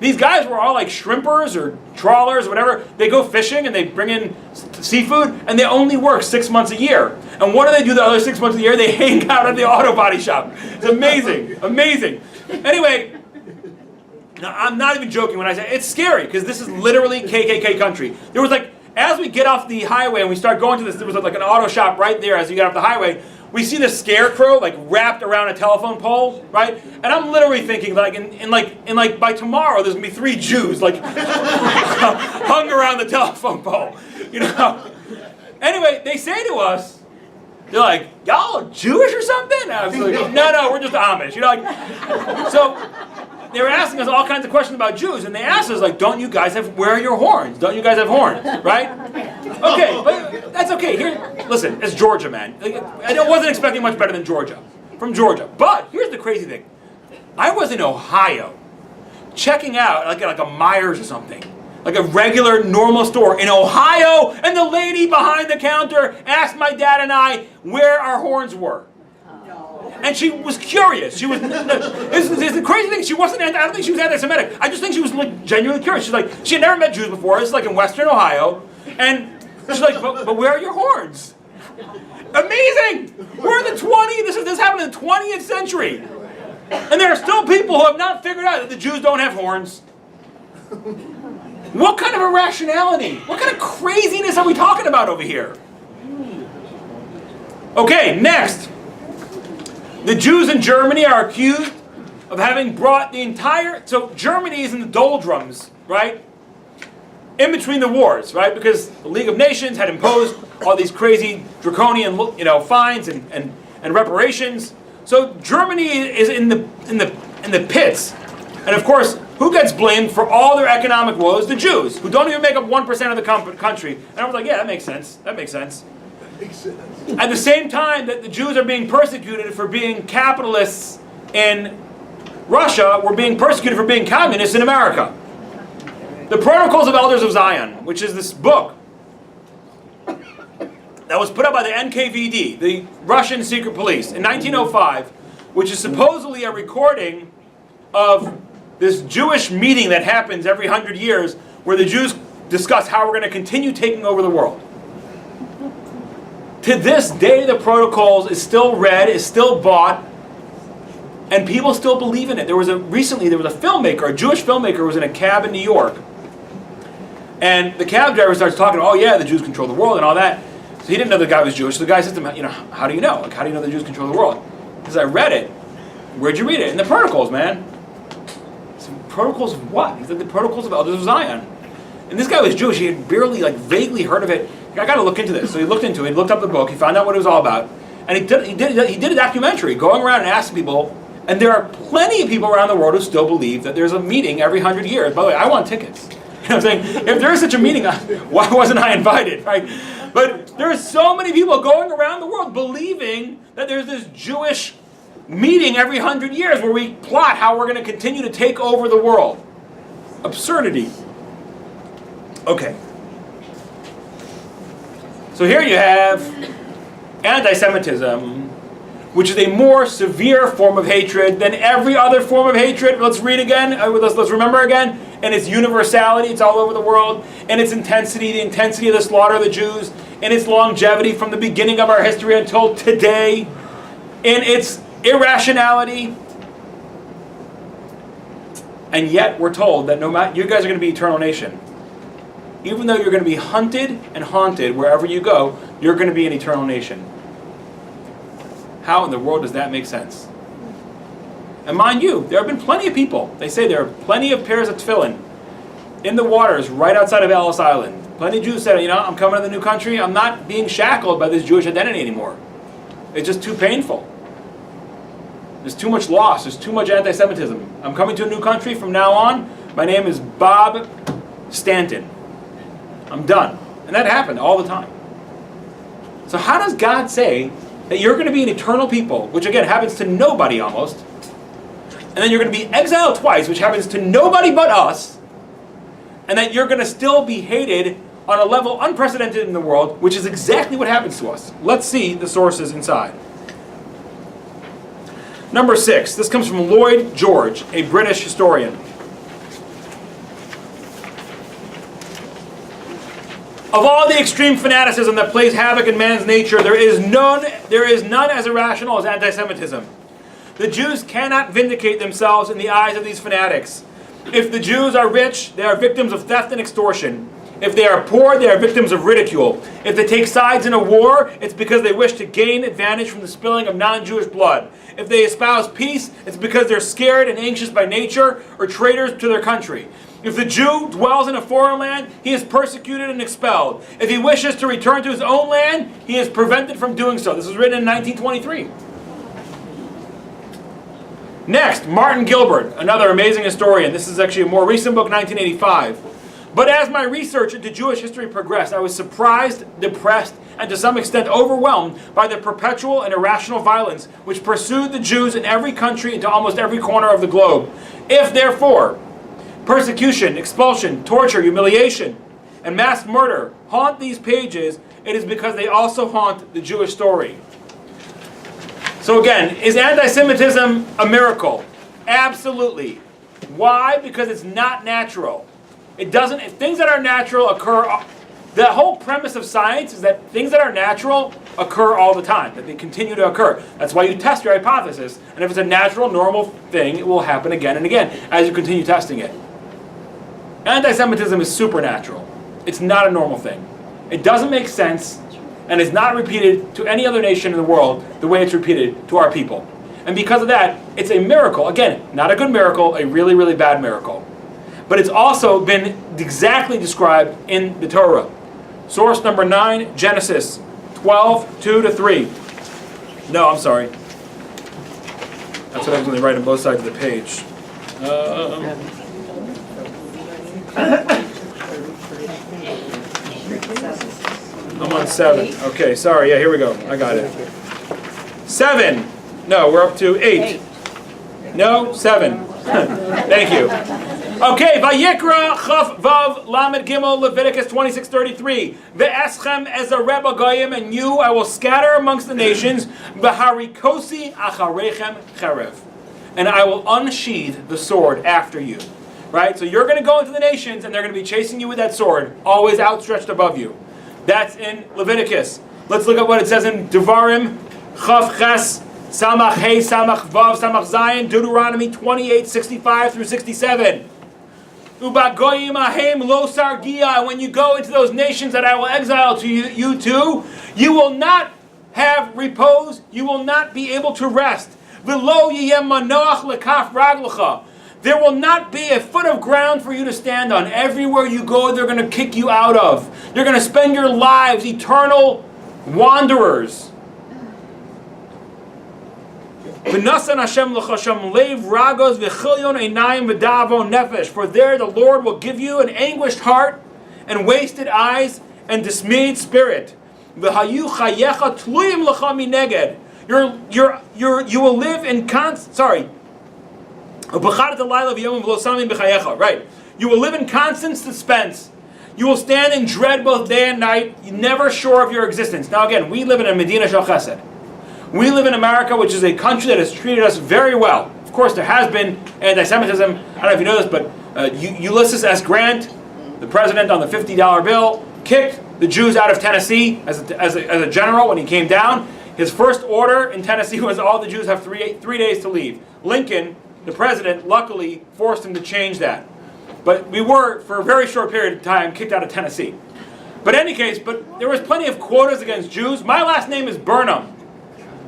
these guys were all like shrimpers or trawlers or whatever. They go fishing and they bring in seafood, and they only work 6 months a year. And what do they do the other 6 months of the year? They hang out at the auto body shop. It's amazing, amazing. Anyway, now I'm not even joking when I say it's scary, because this is literally KKK country. There was like, as we get off the highway and we start going to this, there was like an auto shop right there as you get off the highway. We see the scarecrow like wrapped around a telephone pole, right? And I'm literally thinking like in by tomorrow there's gonna be 3 Jews like hung around the telephone pole, you know. Anyway, they say to us, they're like, y'all Jewish or something? And I was like, no, we're just Amish, you know. Like, so they were asking us all kinds of questions about Jews, and they asked us like, where are your horns? Don't you guys have horns, right? Okay, but that's okay. Here, listen, it's Georgia, man. I wasn't expecting much better than Georgia, from Georgia. But here's the crazy thing. I was in Ohio, checking out like a Myers or something, like a regular, normal store in Ohio, and the lady behind the counter asked my dad and I where our horns were. And she was curious. She was. This is the crazy thing. She wasn't. I don't think she was anti-Semitic. I just think she was like genuinely curious. She's like, she had never met Jews before. It's like in Western Ohio, and she's like, but where are your horns? Amazing. We're in the 20s. This happened in the 20th century, and there are still people who have not figured out that the Jews don't have horns. What kind of irrationality? What kind of craziness are we talking about over here? Okay, next. The Jews in Germany are accused of having brought the entire, so Germany is in the doldrums, right? In between the wars, right? Because the League of Nations had imposed all these crazy draconian, fines and reparations. So Germany is in the pits, and of course, who gets blamed for all their economic woes? The Jews, who don't even make up 1% of the country. And I was like, yeah, that makes sense. That makes sense. At the same time that the Jews are being persecuted for being capitalists in Russia, we're being persecuted for being communists in America. The Protocols of Elders of Zion, which is this book that was put up by the NKVD, the Russian secret police, in 1905, which is supposedly a recording of this Jewish meeting that happens every 100 years where the Jews discuss how we're going to continue taking over the world. To this day, the Protocols is still read, is still bought, and people still believe in it. Recently there was a filmmaker, a Jewish filmmaker, was in a cab in New York, and the cab driver starts talking, oh yeah, the Jews control the world and all that. So he didn't know the guy was Jewish. So the guy says to him, how do you know? Like, how do you know the Jews control the world? He says, I read it. Where'd you read it? In the Protocols, man. So, Protocols of what? He said, the Protocols of Elders of Zion. And this guy was Jewish. He had barely, vaguely heard of it. I got to look into this. So he looked into it. He looked up the book. He found out what it was all about. And he did a documentary going around and asking people. And there are plenty of people around the world who still believe that there's a meeting every 100 years. By the way, I want tickets. You know what I'm saying? If there is such a meeting, why wasn't I invited, right? But there's so many people going around the world believing that there's this Jewish meeting every 100 years where we plot how we're going to continue to take over the world. Absurdity. Okay. So here you have anti-Semitism, which is a more severe form of hatred than every other form of hatred. Let's read again. Let's remember again. And its universality, it's all over the world. And its intensity, the intensity of the slaughter of the Jews. And its longevity from the beginning of our history until today. And its irrationality. And yet we're told that no matter, you guys are going to be eternal nation. Even though you're going to be hunted and haunted wherever you go, you're going to be an eternal nation. How in the world does that make sense? And mind you, there have been plenty of people. They say there are plenty of pairs of tefillin in the waters right outside of Ellis Island. Plenty of Jews said, I'm coming to the new country. I'm not being shackled by this Jewish identity anymore. It's just too painful. There's too much loss. There's too much anti-Semitism. I'm coming to a new country from now on. My name is Bob Stanton. I'm done. And that happened all the time. So how does God say that you're going to be an eternal people, which again happens to nobody almost, and then you're going to be exiled twice, which happens to nobody but us, and that you're going to still be hated on a level unprecedented in the world, which is exactly what happens to us. Let's see the sources inside. Number 6. This comes from Lloyd George, a British historian. Of all the extreme fanaticism that plays havoc in man's nature, there is none as irrational as anti-Semitism. The Jews cannot vindicate themselves in the eyes of these fanatics. If the Jews are rich, they are victims of theft and extortion. If they are poor, they are victims of ridicule. If they take sides in a war, it's because they wish to gain advantage from the spilling of non-Jewish blood. If they espouse peace, it's because they're scared and anxious by nature or traitors to their country. If the Jew dwells in a foreign land, he is persecuted and expelled. If he wishes to return to his own land, he is prevented from doing so. This was written in 1923. Next, Martin Gilbert, another amazing historian. This is actually a more recent book, 1985. But as my research into Jewish history progressed, I was surprised, depressed, and to some extent overwhelmed by the perpetual and irrational violence which pursued the Jews in every country into almost every corner of the globe. If, therefore, persecution, expulsion, torture, humiliation, and mass murder haunt these pages, it is because they also haunt the Jewish story. So again, is anti-Semitism a miracle? Absolutely. Why? Because it's not natural. It doesn't, things that are natural occur, the whole premise of science is that things that are natural occur all the time, that they continue to occur. That's why you test your hypothesis, and if it's a natural, normal thing, it will happen again and again as you continue testing it. Anti-Semitism is supernatural. It's not a normal thing. It doesn't make sense, and is not repeated to any other nation in the world the way it's repeated to our people. And because of that, it's a miracle. Again, not a good miracle, a really, really bad miracle. But it's also been exactly described in the Torah. Source number 9, Genesis 12, 2-3. No, I'm sorry. That's what I was going to write on both sides of the page. I'm on 7. Okay, sorry. Yeah, here we go. I got it. 7. No, we're up to 8. No, 7. Thank you. Okay, Vayikra Chaf Vav Lamed Gimel Leviticus 26:33. Ve'eschem as a rebel goyim, and you I will scatter amongst the nations. V'harikosi acharechem cherev, and I will unsheathe the sword after you. Right? So you're going to go into the nations, and they're going to be chasing you with that sword, always outstretched above you. That's in Leviticus. Let's look at what it says in Devarim Chaf Ches Samach Hey Samach Vav Samach Zayin, Deuteronomy 28:65-67. Ubagoyim ahem lo sargia. When you go into those nations that I will exile to you to, you will not have repose. You will not be able to rest. V'lo yiyem manoach lekaf raglecha. There will not be a foot of ground for you to stand on. Everywhere you go, they're going to kick you out of. You're going to spend your lives eternal wanderers. V'nasan Hashem l'chashem leiv ragos v'chilyon einayim v'davo nefesh. For there the Lord will give you an anguished heart and wasted eyes and dismayed spirit. V'hayu chayecha tluyim l'cha mineged. You will live in Right. You will live in constant suspense. You will stand in dread both day and night. You're never sure of your existence. Now again, we live in a Medina Shel Chesed. We live in America, which is a country that has treated us very well. Of course, there has been anti-Semitism. I don't know if you know this, but Ulysses S. Grant, the president on the $50 bill, kicked the Jews out of Tennessee as a general when he came down. His first order in Tennessee was all the Jews have three days to leave. Lincoln, the president, luckily forced him to change that. But we were, for a very short period of time, kicked out of Tennessee. But in any case, there was plenty of quotas against Jews. My last name is Burnham.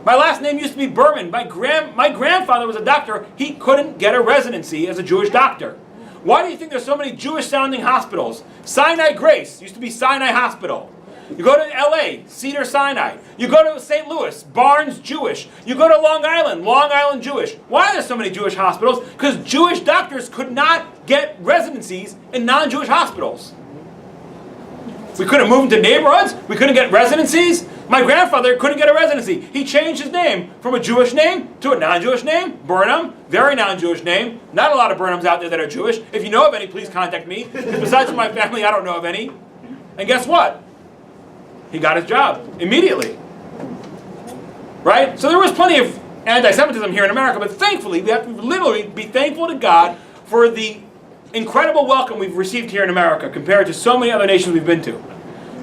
My last name used to be Berman. My grandfather was a doctor. He couldn't get a residency as a Jewish doctor. Why do you think there's so many Jewish-sounding hospitals? Sinai Grace used to be Sinai Hospital. You go to LA, Cedar-Sinai. You go to St. Louis, Barnes Jewish. You go to Long Island Jewish. Why are there so many Jewish hospitals? Because Jewish doctors could not get residencies in non-Jewish hospitals. We couldn't move into neighborhoods. We couldn't get residencies. My grandfather couldn't get a residency. He changed his name from a Jewish name to a non-Jewish name. Burnham, very non-Jewish name. Not a lot of Burnhams out there that are Jewish. If you know of any, please contact me. Besides my family, I don't know of any. And guess what? He got his job immediately. Right? So there was plenty of anti-Semitism here in America, but thankfully, we have to literally be thankful to God for the incredible welcome we've received here in America compared to so many other nations we've been to.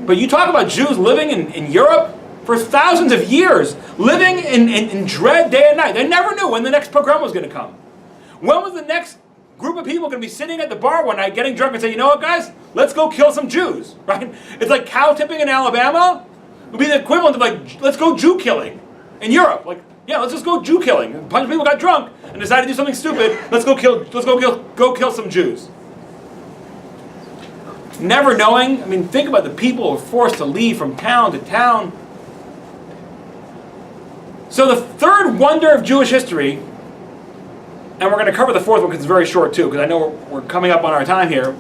But you talk about Jews living in Europe for thousands of years, living in dread day and night. They never knew when the next pogrom was going to come. When was the next group of people going to be sitting at the bar one night getting drunk and say, you know what, guys? Let's go kill some Jews. Right? It's like cow tipping in Alabama. It would be the equivalent of like, let's go Jew killing in Europe. Like, yeah, let's just go Jew killing. A bunch of people got drunk and decided to do something stupid. Let's go kill some Jews. Never knowing. I mean, think about the people who are forced to leave from town to town. So the third wonder of Jewish history, and we're going to cover the fourth one because it's very short too, because I know we're coming up on our time here.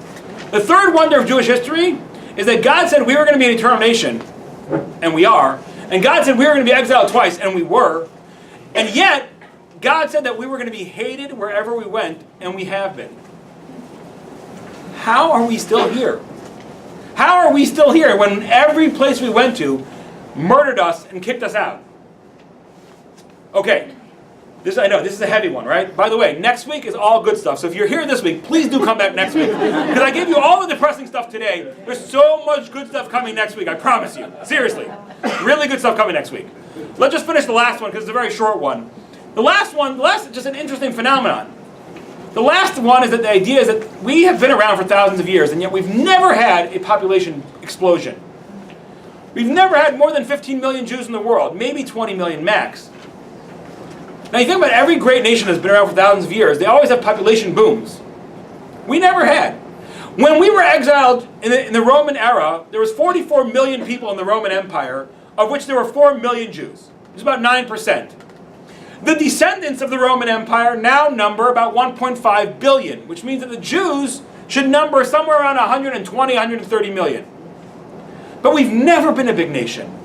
The third wonder of Jewish history is that God said we were going to be an eternal nation, and we are. And God said we were going to be exiled twice, and we were. And yet, God said that we were going to be hated wherever we went, and we have been. How are we still here? How are we still here when every place we went to murdered us and kicked us out? Okay, I know, this is a heavy one, right? By the way, next week is all good stuff. So if you're here this week, please do come back next week. Because I gave you all the depressing stuff today. There's so much good stuff coming next week, I promise you. Seriously. Really good stuff coming next week. Let's just finish the last one because it's a very short one. The last is just an interesting phenomenon. The last one is that the idea is that we have been around for thousands of years, and yet we've never had a population explosion. We've never had more than 15 million Jews in the world, maybe 20 million max. Now you think about every great nation that's been around for thousands of years, they always have population booms. We never had. When we were exiled in the Roman era, there was 44 million people in the Roman Empire, of which there were 4 million Jews. It was about 9%. The descendants of the Roman Empire now number about 1.5 billion, which means that the Jews should number somewhere around 120, 130 million. But we've never been a big nation.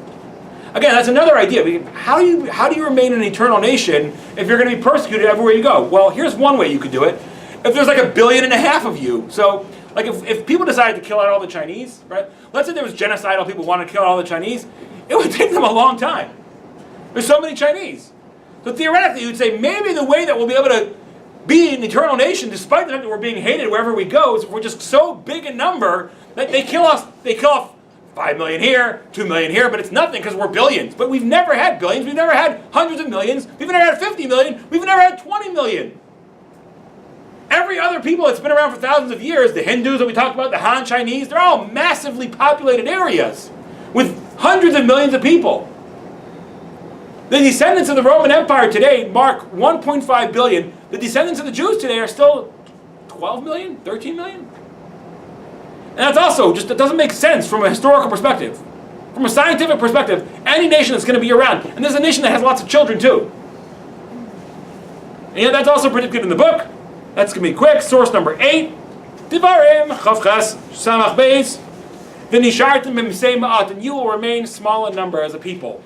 Again, that's another idea. How do you remain an eternal nation if you're going to be persecuted everywhere you go? Well, here's one way you could do it. If there's like 1.5 billion of you, so like if people decided to kill out all the Chinese, right? Let's say there was genocidal people who wanted to kill out all the Chinese, it would take them a long time. There's so many Chinese. So theoretically, you'd say maybe the way that we'll be able to be an eternal nation, despite the fact that we're being hated wherever we go, is if we're just so big in number that they kill off 5 million here, 2 million here, but it's nothing because we're billions. But we've never had billions, we've never had hundreds of millions, we've never had 50 million, we've never had 20 million. Every other people that's been around for thousands of years, the Hindus that we talked about, the Han Chinese, they're all massively populated areas with hundreds of millions of people. The descendants of the Roman Empire today mark 1.5 billion. The descendants of the Jews today are still 12 million, 13 million. And that's also just, it doesn't make sense from a historical perspective. From a scientific perspective, any nation that's going to be around, and there's a nation that has lots of children too. And yet that's also predicted in the book. That's going to be quick. Source number 8. Devarim, Chavches, Samach Beis, V'nishartem b'misei ma'at, and you will remain small in number as a people.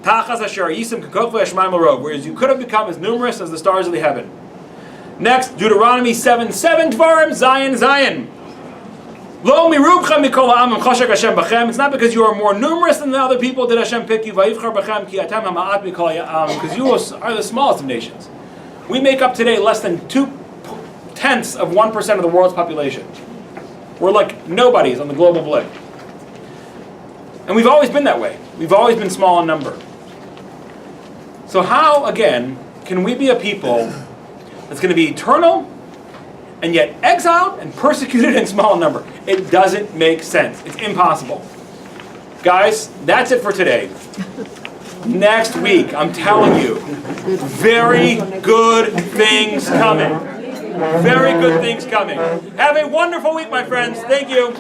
Tachas asher yisim k'kokvei hashmayim l'rov, whereas you could have become as numerous as the stars of the heaven. Next, Deuteronomy 7:7, Devarim, Zion. Lo mirubchem mikol ha'amim choshek Hashem b'chem. It's not because you are more numerous than the other people did Hashem pick you. Vayivchar b'chem ki atem ha'ma'at mikol ha'amim, because you are the smallest of nations. We make up today less than 0.2% of the world's population. We're like nobodies on the global blip. And we've always been that way. We've always been small in number. So how, again, can we be a people that's going to be eternal and yet exiled and persecuted in small number? It doesn't make sense. It's impossible. Guys, that's it for today. Next week, I'm telling you, very good things coming. Very good things coming. Have a wonderful week, my friends. Thank you.